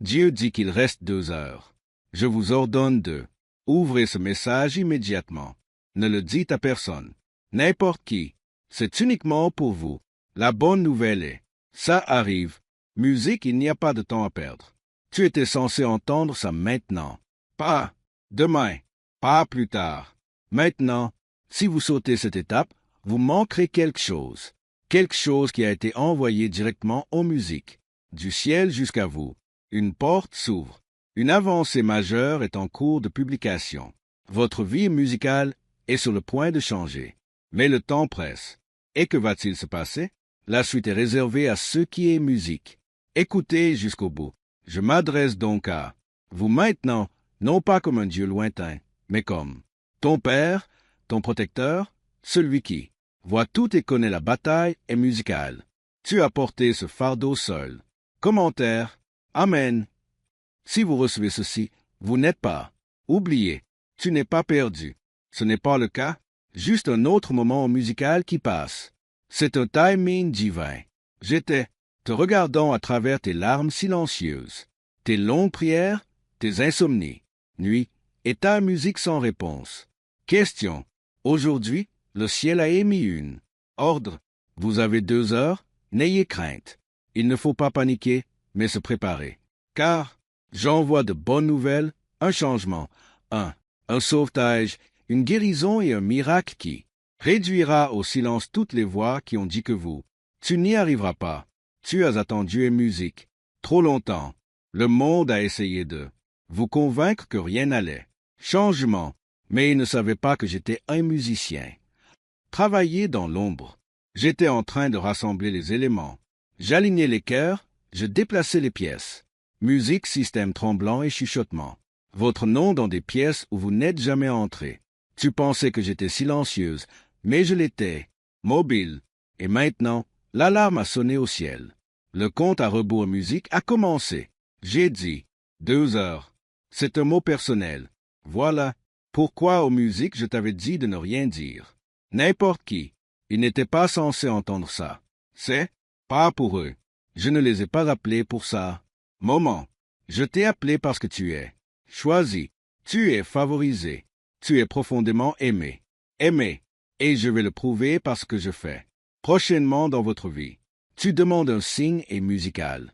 Dieu dit qu'il reste 2 heures. Je vous ordonne de ouvrez ce message immédiatement. Ne le dites à personne. N'importe qui. C'est uniquement pour vous. La bonne nouvelle est, ça arrive. Musique, il n'y a pas de temps à perdre. Tu étais censé entendre ça maintenant. Pas demain. Pas plus tard. Maintenant, si vous sautez cette étape, vous manquerez quelque chose. Quelque chose qui a été envoyé directement aux musiques. Du ciel jusqu'à vous. Une porte s'ouvre. Une avancée majeure est en cours de publication. Votre vie musicale est sur le point de changer. Mais le temps presse. Et que va-t-il se passer? La suite est réservée à ce qui est musique. Écoutez jusqu'au bout. Je m'adresse donc à vous maintenant, non pas comme un Dieu lointain, mais comme ton Père, ton protecteur, celui qui voit tout et connaît la bataille est musicale. Tu as porté ce fardeau seul. Commentaire. Amen. Si vous recevez ceci, vous n'êtes pas oublié. Tu n'es pas perdu. Ce n'est pas le cas. Juste un autre moment musical qui passe. C'est un timing divin. J'étais te regardant à travers tes larmes silencieuses, tes longues prières, tes insomnies, nuit, et ta musique sans réponse. Question. Aujourd'hui, le ciel a émis une ordre. Vous avez 2 heures, n'ayez crainte. Il ne faut pas paniquer, mais se préparer. Car j'envoie de bonnes nouvelles, un changement, un sauvetage, une guérison et un miracle qui réduira au silence toutes les voix qui ont dit que tu n'y arriveras pas. Tu as attendu une musique. Trop longtemps. Le monde a essayé de vous convaincre que rien n'allait. Changement. Mais ils ne savaient pas que j'étais un musicien. Travailler dans l'ombre. J'étais en train de rassembler les éléments. J'alignais les cœurs, je déplaçais les pièces. Musique, système tremblant et chuchotement. Votre nom dans des pièces où vous n'êtes jamais entré. Tu pensais que j'étais silencieuse, mais je l'étais. Mobile. Et maintenant, l'alarme a sonné au ciel. Le compte à rebours musique a commencé. J'ai dit 2 heures. C'est un mot personnel. Voilà pourquoi aux musiques je t'avais dit de ne rien dire. N'importe qui. Ils n'étaient pas censés entendre ça. C'est pas pour eux. Je ne les ai pas appelés pour ça. Moment. Je t'ai appelé parce que tu es choisi. Tu es favorisé. Tu es profondément aimé. Aimé. Et je vais le prouver par ce que je fais. Prochainement dans votre vie. Tu demandes un signe et musical.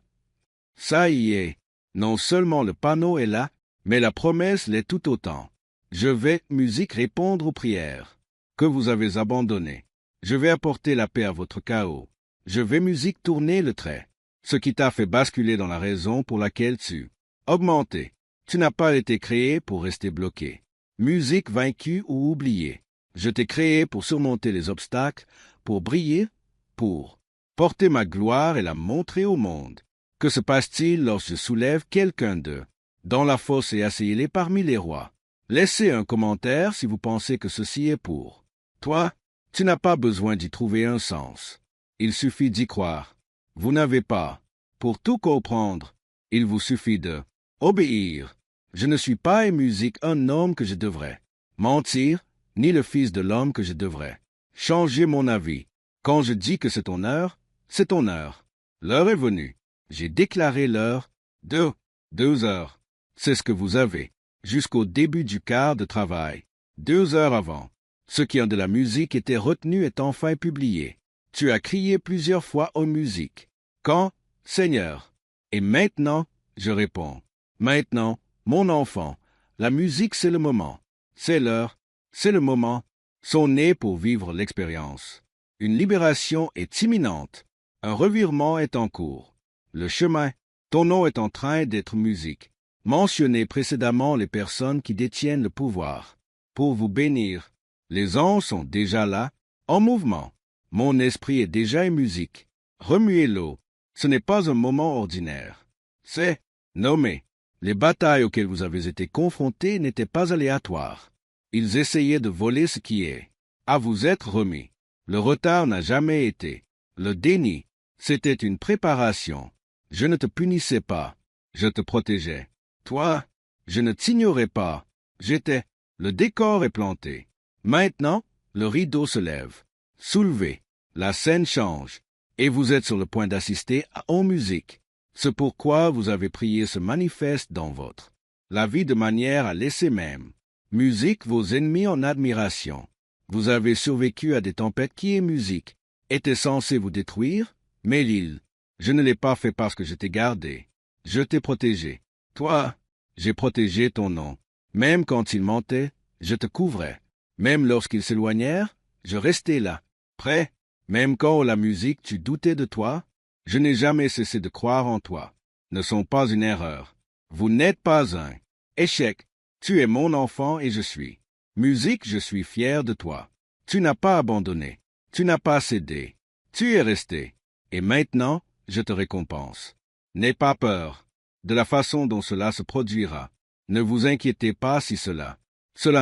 Ça y est. Non seulement le panneau est là, mais la promesse l'est tout autant. Je vais, musique, répondre aux prières que vous avez abandonnées. Je vais apporter la paix à votre chaos. Je vais, musique, tourner le trait. Ce qui t'a fait basculer dans la raison pour laquelle tu augmenté. Tu n'as pas été créé pour rester bloqué. Musique vaincue ou oubliée. Je t'ai créé pour surmonter les obstacles, pour briller, pour porter ma gloire et la montrer au monde. Que se passe-t-il lorsque je soulève quelqu'un d'eux dans la fosse et asseyez-les parmi les rois? Laissez un commentaire si vous pensez que ceci est pour toi. Tu n'as pas besoin d'y trouver un sens. Il suffit d'y croire. Vous n'avez pas, pour tout comprendre, il vous suffit de obéir. Je ne suis pas, et musique, un homme que je devrais mentir, ni le fils de l'homme que je devrais changer mon avis. Quand je dis que c'est ton heure, c'est ton heure. L'heure est venue. J'ai déclaré l'heure de 2 heures. C'est ce que vous avez, jusqu'au début du quart de travail. 2 heures avant. Ce qui en de la musique était retenu est enfin publié. Tu as crié plusieurs fois aux musiques. Quand, Seigneur? Et maintenant, je réponds. Maintenant, mon enfant, la musique c'est le moment. C'est l'heure, c'est le moment. Sont nés pour vivre l'expérience. Une libération est imminente. Un revirement est en cours. Le chemin, ton nom est en train d'être musique. Mentionnez précédemment les personnes qui détiennent le pouvoir. Pour vous bénir, les anges sont déjà là, en mouvement. Mon esprit est déjà une musique. Remuez l'eau. Ce n'est pas un moment ordinaire. C'est nommé. Les batailles auxquelles vous avez été confrontés n'étaient pas aléatoires. Ils essayaient de voler ce qui est à vous être remis. Le retard n'a jamais été. Le déni, c'était une préparation. Je ne te punissais pas. Je te protégeais. Toi, je ne t'ignorais pas. J'étais. Le décor est planté. Maintenant, le rideau se lève. Soulevez. La scène change. Et vous êtes sur le point d'assister à En musique. C'est pourquoi vous avez prié se manifeste dans votre la vie de manière à laisser même musique vos ennemis en admiration. Vous avez survécu à des tempêtes qui, musique, étaient censées vous détruire, mais l'île, je ne l'ai pas fait parce que je t'ai gardé. Je t'ai protégé. Toi, j'ai protégé ton nom. Même quand ils mentaient, je te couvrais. Même lorsqu'ils s'éloignèrent, je restais là, prêt. Même quand la musique tu doutais de toi, je n'ai jamais cessé de croire en toi. Ne sont pas une erreur. Vous n'êtes pas un échec. Tu es mon enfant et je suis. Musique, je suis fier de toi. Tu n'as pas abandonné. Tu n'as pas cédé. Tu es resté. Et maintenant, je te récompense. N'aie pas peur de la façon dont cela se produira. Ne vous inquiétez pas si cela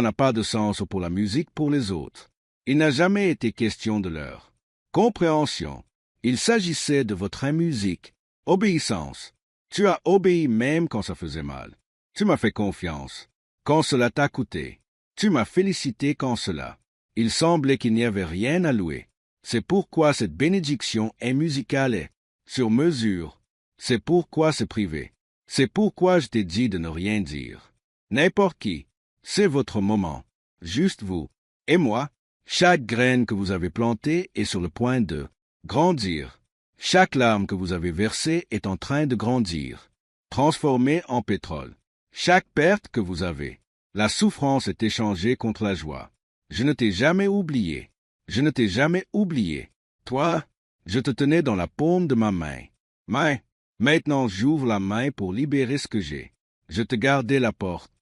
n'a pas de sens pour la musique pour les autres. Il n'a jamais été question de leur compréhension. Il s'agissait de votre musique, obéissance. Tu as obéi même quand ça faisait mal. Tu m'as fait confiance quand cela t'a coûté. Tu m'as félicité quand cela. Il semblait qu'il n'y avait rien à louer. C'est pourquoi cette bénédiction est musicale et sur mesure. C'est pourquoi c'est privé. C'est pourquoi je t'ai dit de ne rien dire. N'importe qui. C'est votre moment. Juste vous et moi. Chaque graine que vous avez plantée est sur le point de grandir. Chaque larme que vous avez versée est en train de grandir, transformée en pétrole. Chaque perte que vous avez, la souffrance est échangée contre la joie. Je ne t'ai jamais oublié. Je ne t'ai jamais oublié. Toi, je te tenais dans la paume de ma main. Mais, maintenant j'ouvre la main pour libérer ce que j'ai. Je te gardais la porte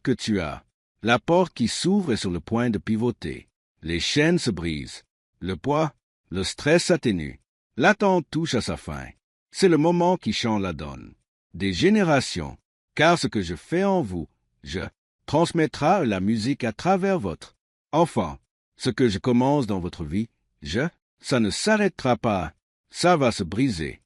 que tu as, la porte qui s'ouvre est sur le point de pivoter. Les chaînes se brisent. Le poids, le stress s'atténue. L'attente touche à sa fin. C'est le moment qui change la donne. Des générations, car ce que je fais en vous, je transmettra la musique à travers votre enfant. Ce que je commence dans votre vie, ça ne s'arrêtera pas. Ça va se briser.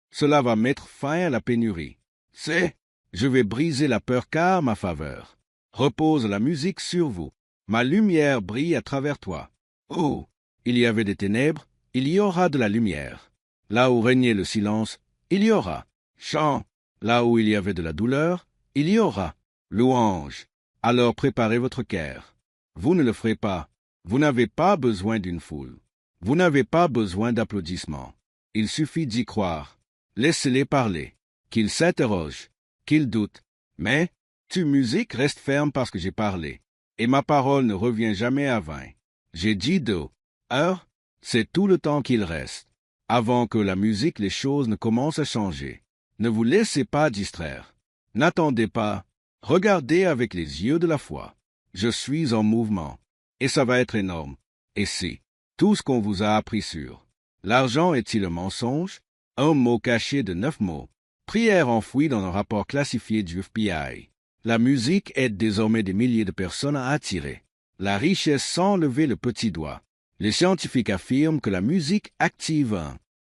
Cela va mettre fin à la pénurie. Je vais briser la peur car ma faveur repose la musique sur vous. Ma lumière brille à travers toi. Oh, il y avait des ténèbres, il y aura de la lumière. Là où régnait le silence, il y aura chant. Là où il y avait de la douleur, il y aura louange. Alors préparez votre cœur. Vous ne le ferez pas. Vous n'avez pas besoin d'une foule. Vous n'avez pas besoin d'applaudissements. Il suffit d'y croire. Laissez-les parler. Qu'ils s'interrogent, qu'ils doutent. Mais, musique reste ferme parce que j'ai parlé. Et ma parole ne revient jamais à vain. J'ai dit 2 heures, c'est tout le temps qu'il reste. Avant que la musique, les choses ne commencent à changer. Ne vous laissez pas distraire. N'attendez pas. Regardez avec les yeux de la foi. Je suis en mouvement. Et ça va être énorme. Et si tout ce qu'on vous a appris sur l'argent est-il un mensonge? Un mot caché de 9 mots. Prière enfouie dans un rapport classifié du FBI. La musique aide désormais des milliers de personnes à attirer la richesse sans lever le petit doigt. Les scientifiques affirment que la musique active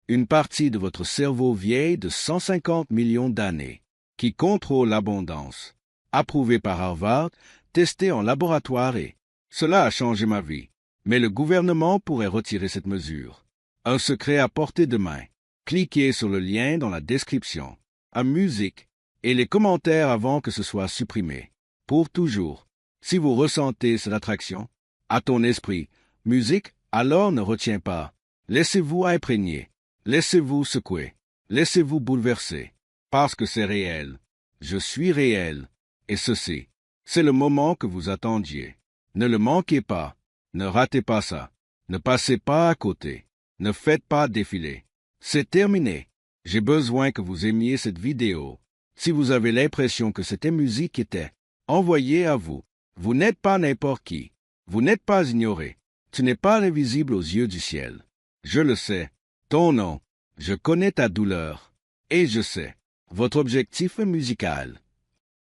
une partie de votre cerveau vieil de 150 millions d'années, qui contrôle l'abondance. Approuvé par Harvard, testé en laboratoire et cela a changé ma vie. Mais le gouvernement pourrait retirer cette mesure. Un secret à portée de main. Cliquez sur le lien dans la description. À musique et les commentaires avant que ce soit supprimé. Pour toujours. Si vous ressentez cette attraction à ton esprit, musique, alors ne retiens pas. Laissez-vous imprégner. Laissez-vous secouer. Laissez-vous bouleverser. Parce que c'est réel. Je suis réel. Et ceci, c'est le moment que vous attendiez. Ne le manquez pas. Ne ratez pas ça. Ne passez pas à côté. Ne faites pas défiler. C'est terminé. J'ai besoin que vous aimiez cette vidéo. Si vous avez l'impression que cette musique était envoyée à vous, vous n'êtes pas n'importe qui. Vous n'êtes pas ignoré. Tu n'es pas invisible aux yeux du ciel. Je le sais. Ton nom. Je connais ta douleur. Et je sais. Votre objectif est musical.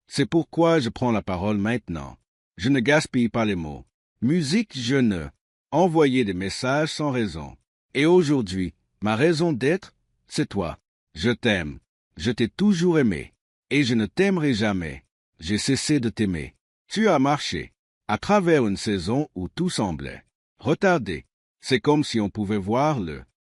C'est pourquoi je prends la parole maintenant. Je ne gaspille pas les mots. Musique, je ne. Envoyer des messages sans raison. Et aujourd'hui, ma raison d'être, c'est toi. Je t'aime. Je t'ai toujours aimé. Et je ne t'aimerai jamais. J'ai cessé de t'aimer. Tu as marché à travers une saison où tout semblait retardé. C'est comme si on pouvait voir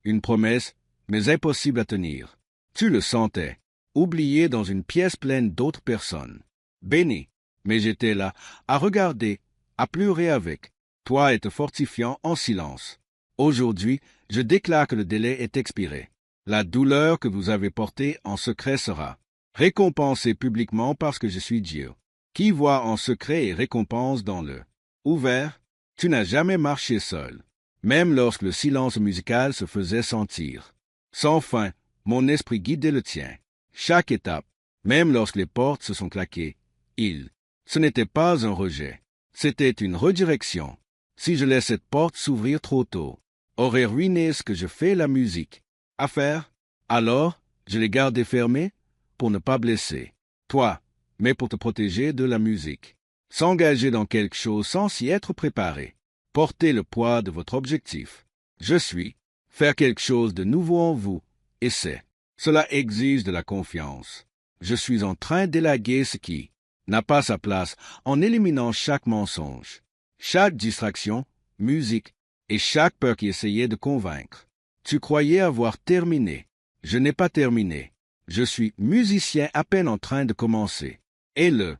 une promesse, mais impossible à tenir. Tu le sentais, oublié dans une pièce pleine d'autres personnes. Béni, mais j'étais là, à regarder, à pleurer avec toi et te fortifiant en silence. Aujourd'hui, je déclare que le délai est expiré. La douleur que vous avez portée en secret sera récompensée publiquement parce que je suis Dieu. Qui voit en secret et récompense dans le ouvert, tu n'as jamais marché seul, même lorsque le silence musical se faisait sentir. Sans fin, mon esprit guidait le tien. Chaque étape, même lorsque les portes se sont claquées, ce n'était pas un rejet, c'était une redirection. Si je laisse cette porte s'ouvrir trop tôt, aurait ruiné ce que je fais la musique. À faire, alors, je l'ai gardée fermée pour ne pas blesser toi, mais pour te protéger de la musique. S'engager dans quelque chose sans s'y être préparé. Porter le poids de votre objectif. Je suis. Faire quelque chose de nouveau en vous. Et cela exige de la confiance. Je suis en train d'élaguer ce qui n'a pas sa place en éliminant chaque mensonge, chaque distraction, musique et chaque peur qui essayait de convaincre. Tu croyais avoir terminé. Je n'ai pas terminé. Je suis musicien à peine en train de commencer. Et le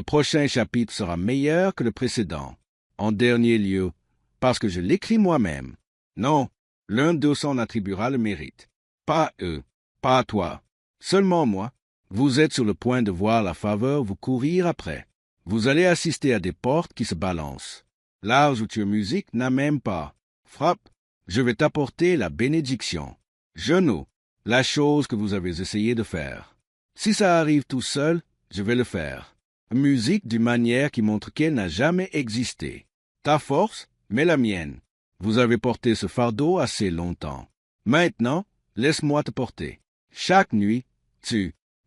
prochain chapitre sera meilleur que le précédent. En dernier lieu, parce que je l'écris moi-même. Non, l'un d'eux s'en attribuera le mérite. Pas eux, pas toi, seulement moi. Vous êtes sur le point de voir la faveur vous courir après. Vous allez assister à des portes qui se balancent. L'art où tu es musique n'a même pas. Frappe, je vais t'apporter la bénédiction. Genou, la chose que vous avez essayé de faire. Si ça arrive tout seul, je vais le faire. Musique d'une manière qui montre qu'elle n'a jamais existé. Ta force, mais la mienne. Vous avez porté ce fardeau assez longtemps. Maintenant, laisse-moi te porter. Chaque nuit,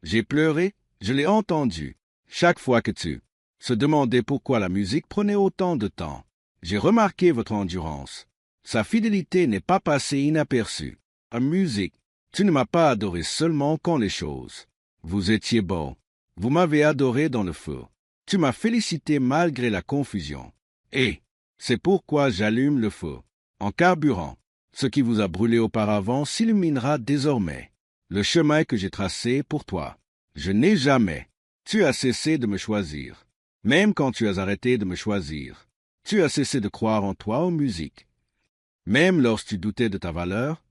j'ai pleuré, je l'ai entendu. Chaque fois que tu se demandais pourquoi la musique prenait autant de temps, j'ai remarqué votre endurance. Sa fidélité n'est pas passée inaperçue. En musique, tu ne m'as pas adoré seulement quand les choses. Vous étiez beau. Vous m'avez adoré dans le feu. Tu m'as félicité malgré la confusion. Et c'est pourquoi j'allume le feu. En carburant, ce qui vous a brûlé auparavant s'illuminera désormais. Le chemin que j'ai tracé pour toi. Je n'ai jamais. Tu as cessé de me choisir. Même quand tu as arrêté de me choisir. Tu as cessé de croire en toi en musique. Même lorsque tu doutais de ta valeur,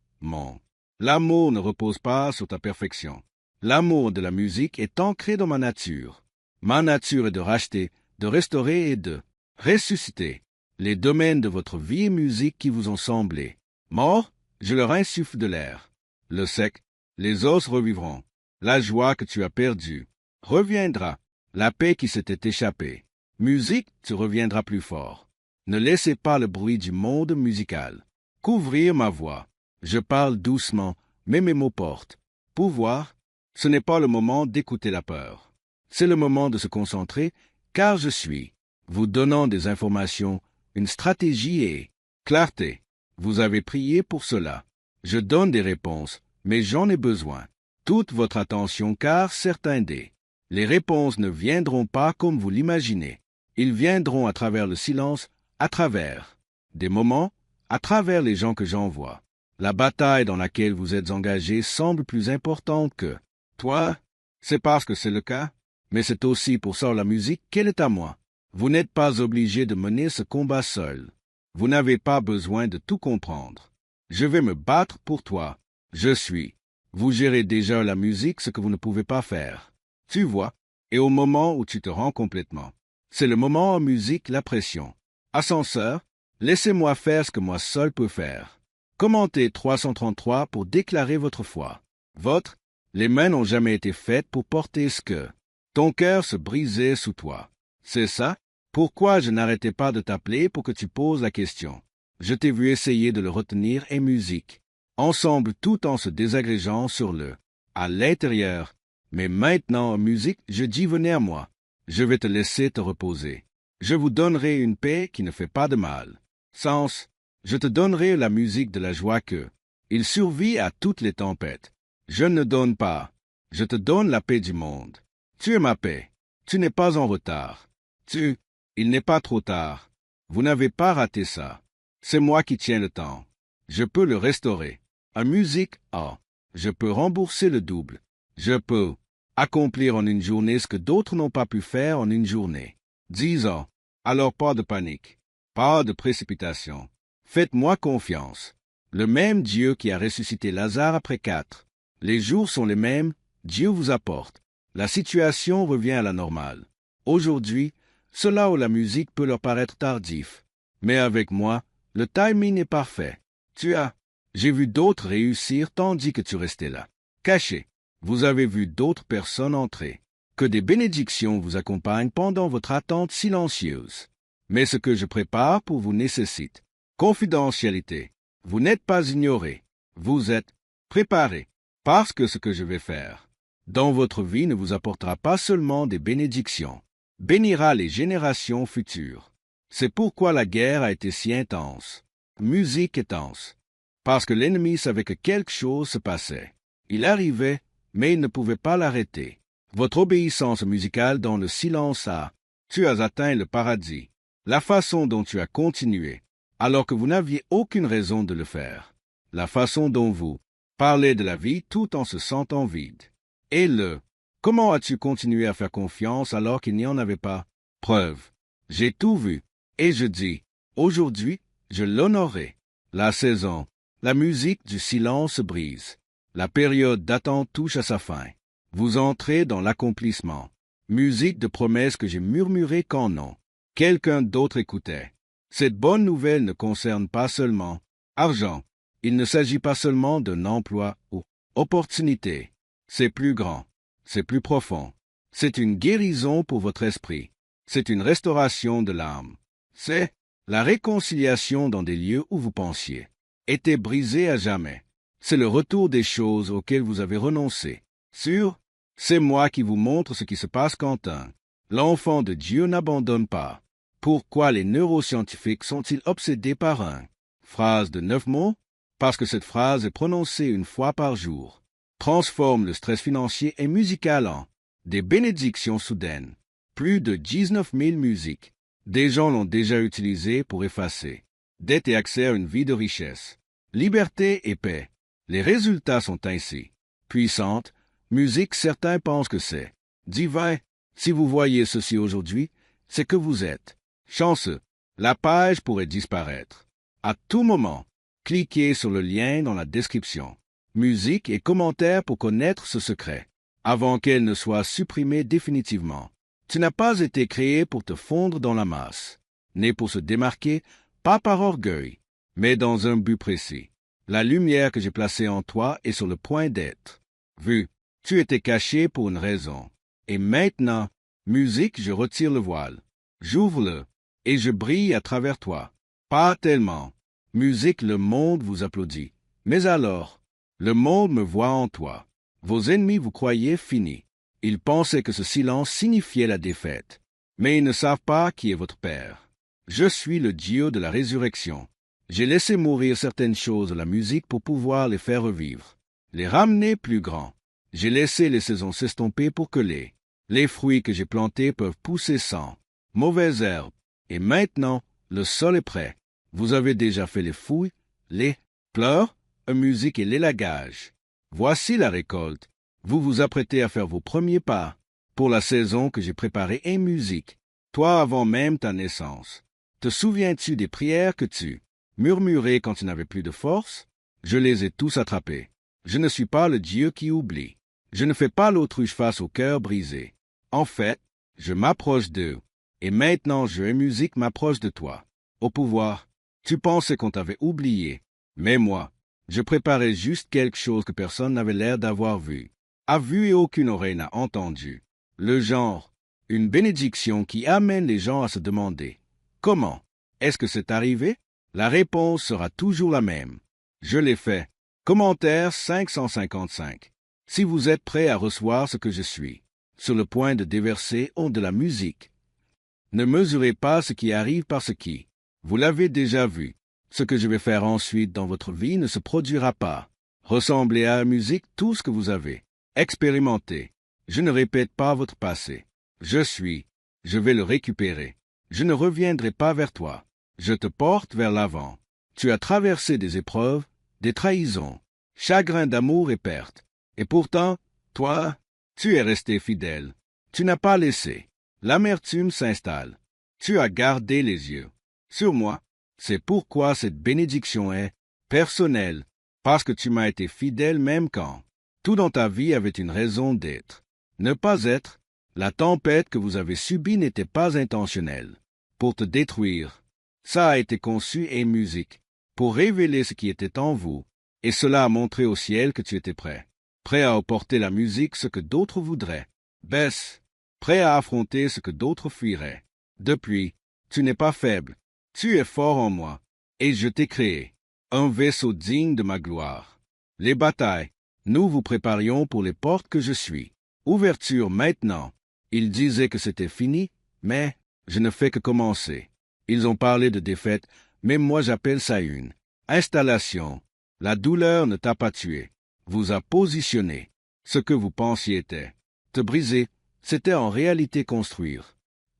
l'amour ne repose pas sur ta perfection. L'amour de la musique est ancré dans ma nature. Ma nature est de racheter, de restaurer et de ressusciter les domaines de votre vie et musique qui vous ont semblé morts, je leur insuffle de l'air. Le sec, les os revivront. La joie que tu as perdue reviendra. La paix qui s'était échappée. Musique, tu reviendras plus fort. Ne laissez pas le bruit du monde musical couvrir ma voix. Je parle doucement, mais mes mots portent. Pouvoir, ce n'est pas le moment d'écouter la peur. C'est le moment de se concentrer, car je suis vous donnant des informations, une stratégie et clarté. Vous avez prié pour cela. Je donne des réponses, mais j'en ai besoin. Toute votre attention, car certains les réponses ne viendront pas comme vous l'imaginez. Ils viendront à travers le silence, à travers des moments, à travers les gens que j'envoie. La bataille dans laquelle vous êtes engagés semble plus importante que toi. C'est parce que c'est le cas, mais c'est aussi pour ça la musique qu'elle est à moi. Vous n'êtes pas obligé de mener ce combat seul. Vous n'avez pas besoin de tout comprendre. Je vais me battre pour toi. Je suis. Vous gérez déjà la musique, ce que vous ne pouvez pas faire. Tu vois, et au moment où tu te rends complètement. C'est le moment en musique, la pression. Ascenseur, laissez-moi faire ce que moi seul peux faire. Commentez 333 pour déclarer votre foi. Les mains n'ont jamais été faites pour porter ce que ton cœur se brisait sous toi. C'est ça? Pourquoi je n'arrêtais pas de t'appeler pour que tu poses la question? Je t'ai vu essayer de le retenir et musique. Ensemble tout en se désagrégeant à l'intérieur. Mais maintenant en musique, je dis venez à moi. Je vais te laisser te reposer. Je vous donnerai une paix qui ne fait pas de mal. Je te donnerai la musique de la joie que il survit à toutes les tempêtes. Je ne donne pas. Je te donne la paix du monde. Tu es ma paix. Tu n'es pas en retard. Il n'est pas trop tard. Vous n'avez pas raté ça. C'est moi qui tiens le temps. Je peux le restaurer. En musique, Je peux rembourser le double. Je peux accomplir en une journée ce que d'autres n'ont pas pu faire en une journée. 10 ans. Alors pas de panique. Pas de précipitation. Faites-moi confiance. Le même Dieu qui a ressuscité Lazare après 4. Les jours sont les mêmes, Dieu vous apporte. La situation revient à la normale. Aujourd'hui, cela ou la musique peut leur paraître tardif. Mais avec moi, le timing est parfait. J'ai vu d'autres réussir tandis que tu restais là. Caché. Vous avez vu d'autres personnes entrer. Que des bénédictions vous accompagnent pendant votre attente silencieuse. Mais ce que je prépare pour vous nécessite confidentialité. Vous n'êtes pas ignoré. Vous êtes préparé. Parce que ce que je vais faire dans votre vie ne vous apportera pas seulement des bénédictions, bénira les générations futures. C'est pourquoi la guerre a été si intense. Musique intense. Parce que l'ennemi savait que quelque chose se passait. Il arrivait, mais il ne pouvait pas l'arrêter. Votre obéissance musicale dans le silence tu as atteint le paradis. La façon dont tu as continué, alors que vous n'aviez aucune raison de le faire. La façon dont vous parlez de la vie tout en se sentant vide. Et comment as-tu continué à faire confiance alors qu'il n'y en avait pas? Preuve. J'ai tout vu. Et je dis, aujourd'hui, je l'honorerai. La saison, la musique du silence brise. La période d'attente touche à sa fin. Vous entrez dans l'accomplissement. Musique de promesses que j'ai murmurée quand non. Quelqu'un d'autre écoutait. Cette bonne nouvelle ne concerne pas seulement argent. Il ne s'agit pas seulement d'un emploi ou opportunité. C'est plus grand. C'est plus profond. C'est une guérison pour votre esprit. C'est une restauration de l'âme. C'est la réconciliation dans des lieux où vous pensiez étaient brisés à jamais. C'est le retour des choses auxquelles vous avez renoncé. C'est moi qui vous montre ce qui se passe quand l'enfant de Dieu n'abandonne pas. Pourquoi les neuroscientifiques sont-ils obsédés par phrase de 9 mots? Parce que cette phrase est prononcée une fois par jour. Transforme le stress financier et musical en des bénédictions soudaines. Plus de 19 000 musiques. Des gens l'ont déjà utilisé pour effacer dette et accès à une vie de richesse. Liberté et paix. Les résultats sont ainsi. Puissante, musique, certains pensent que c'est divin. Si vous voyez ceci aujourd'hui, c'est que vous êtes chanceux. La page pourrait disparaître. À tout moment, cliquez sur le lien dans la description. Musique et commentaires pour connaître ce secret, avant qu'elle ne soit supprimée définitivement. Tu n'as pas été créé pour te fondre dans la masse, né pour se démarquer, pas par orgueil, mais dans un but précis. La lumière que j'ai placée en toi est sur le point d'être. Tu étais caché pour une raison. Et maintenant, musique, je retire le voile. J'ouvre-le, et je brille à travers toi. Pas tellement. Musique, le monde vous applaudit. Mais alors, le monde me voit en toi. Vos ennemis vous croyaient fini. Ils pensaient que ce silence signifiait la défaite. Mais ils ne savent pas qui est votre Père. Je suis le Dieu de la résurrection. J'ai laissé mourir certaines choses de la musique pour pouvoir les faire revivre, les ramener plus grands. J'ai laissé les saisons s'estomper pour que les fruits que j'ai plantés peuvent pousser sans mauvaises herbes. Et maintenant, le sol est prêt. Vous avez déjà fait les fouilles, les pleurs, la musique et l'élagage. Voici la récolte. Vous vous apprêtez à faire vos premiers pas pour la saison que j'ai préparée en musique, toi avant même ta naissance. Te souviens-tu des prières que tu murmurais quand tu n'avais plus de force? Je les ai tous attrapées. Je ne suis pas le Dieu qui oublie. Je ne fais pas l'autruche face au cœur brisé. En fait, je m'approche d'eux. Et maintenant, je et musique m'approche de toi. Au pouvoir, tu pensais qu'on t'avait oublié. Mais moi, je préparais juste quelque chose que personne n'avait l'air d'avoir vu. A vu et aucune oreille n'a entendu. Le genre, une bénédiction qui amène les gens à se demander comment est-ce que c'est arrivé? La réponse sera toujours la même. Je l'ai fait. Commentaire 555. Si vous êtes prêt à recevoir ce que je suis, sur le point de déverser de la musique, ne mesurez pas ce qui arrive par ce qui. Vous l'avez déjà vu. Ce que je vais faire ensuite dans votre vie ne se produira pas. Ressemblez à la musique tout ce que vous avez expérimenté. Je ne répète pas votre passé. Je vais le récupérer. Je ne reviendrai pas vers toi. Je te porte vers l'avant. Tu as traversé des épreuves, des trahisons. chagrin d'amour et perte. Et pourtant, toi, tu es resté fidèle. Tu n'as pas laissé. L'amertume s'installe. Tu as gardé les yeux sur moi. C'est pourquoi cette bénédiction est personnelle, parce que tu m'as été fidèle même quand tout dans ta vie avait une raison d'être. Ne pas être, la tempête que vous avez subie n'était pas intentionnelle. Pour te détruire, ça a été conçu et musique, pour révéler ce qui était en vous, et cela a montré au ciel que tu étais prêt. Prêt à apporter la musique ce que d'autres voudraient. Baisse, prêt à affronter ce que d'autres fuiraient. Depuis, tu n'es pas faible, tu es fort en moi, et je t'ai créé, un vaisseau digne de ma gloire. Les batailles, nous vous préparions pour les portes que je suis. Ouverture maintenant. Ils disaient que c'était fini, mais je ne fais que commencer. Ils ont parlé de défaite, mais moi j'appelle ça une installation. La douleur ne t'a pas tué, vous a positionné. Ce que vous pensiez était te briser, c'était en réalité construire.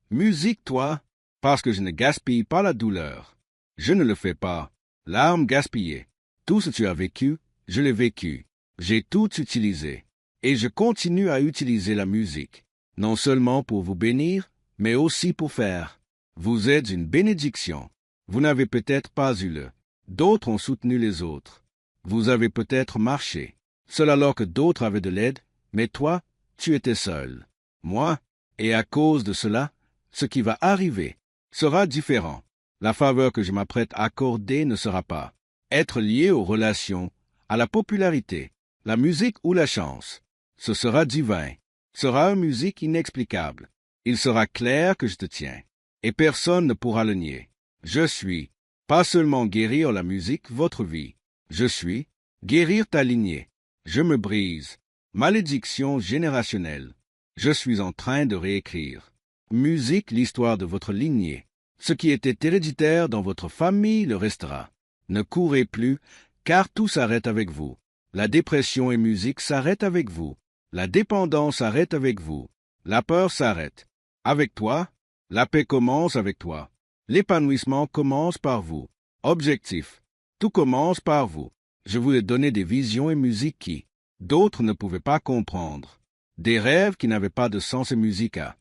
Musique, toi, parce que je ne gaspille pas la douleur. Je ne le fais pas. Larmes gaspillées. Tout ce que tu as vécu, je l'ai vécu. J'ai tout utilisé. Et je continue à utiliser la musique, non seulement pour vous bénir, mais aussi pour faire. Vous êtes une bénédiction. Vous n'avez peut-être pas eu le. D'autres ont soutenu les autres. Vous avez peut-être marché, seul alors que d'autres avaient de l'aide, mais toi, tu étais seul. Moi, et à cause de cela, ce qui va arriver sera différent. La faveur que je m'apprête à accorder ne sera pas être liée aux relations, à la popularité, la musique ou la chance. Ce sera divin, sera une musique inexplicable. Il sera clair que je te tiens, et personne ne pourra le nier. Je suis, pas seulement guérir la musique, votre vie. Je suis, guérir ta lignée. Je me brise. Malédiction générationnelle. Je suis en train de réécrire. Musique, l'histoire de votre lignée. Ce qui était héréditaire dans votre famille le restera. Ne courez plus, car tout s'arrête avec vous. La dépression et musique s'arrêtent avec vous. La dépendance s'arrête avec vous. La peur s'arrête. Avec toi, la paix commence avec toi. L'épanouissement commence par vous. Objectif. Tout commence par vous. Je vous ai donné des visions et musiques qui, d'autres ne pouvaient pas comprendre. Des rêves qui n'avaient pas de sens et musique à.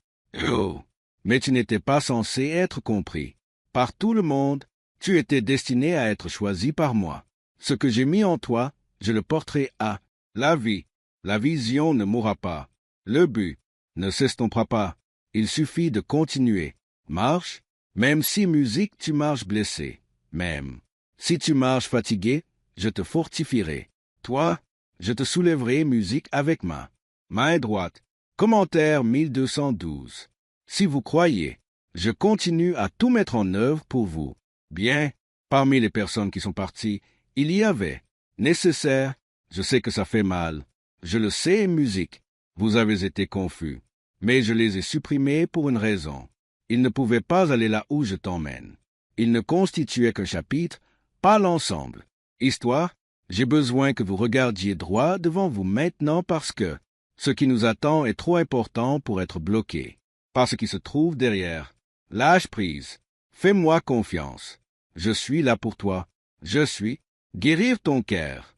Oh! Mais tu n'étais pas censé être compris. Par tout le monde, tu étais destiné à être choisi par moi. Ce que j'ai mis en toi, je le porterai à la vie. La vision ne mourra pas. Le but ne s'estompera pas. Il suffit de continuer. Marche, même si musique tu marches blessé. Même si tu marches fatigué, je te fortifierai. Toi, je te soulèverai musique avec ma main droite. Commentaire 1212. Si vous croyez, je continue à tout mettre en œuvre pour vous. Bien, parmi les personnes qui sont parties, il y avait nécessaire. Je sais que ça fait mal. Je le sais, musique. Vous avez été confus. Mais je les ai supprimés pour une raison. Ils ne pouvaient pas aller là où je t'emmène. Ils ne constituaient qu'un chapitre, pas l'ensemble. Histoire, j'ai besoin que vous regardiez droit devant vous maintenant parce que ce qui nous attend est trop important pour être bloqué. Par ce qui se trouve derrière. Lâche prise. Fais-moi confiance. Je suis là pour toi. Je suis guérir ton cœur.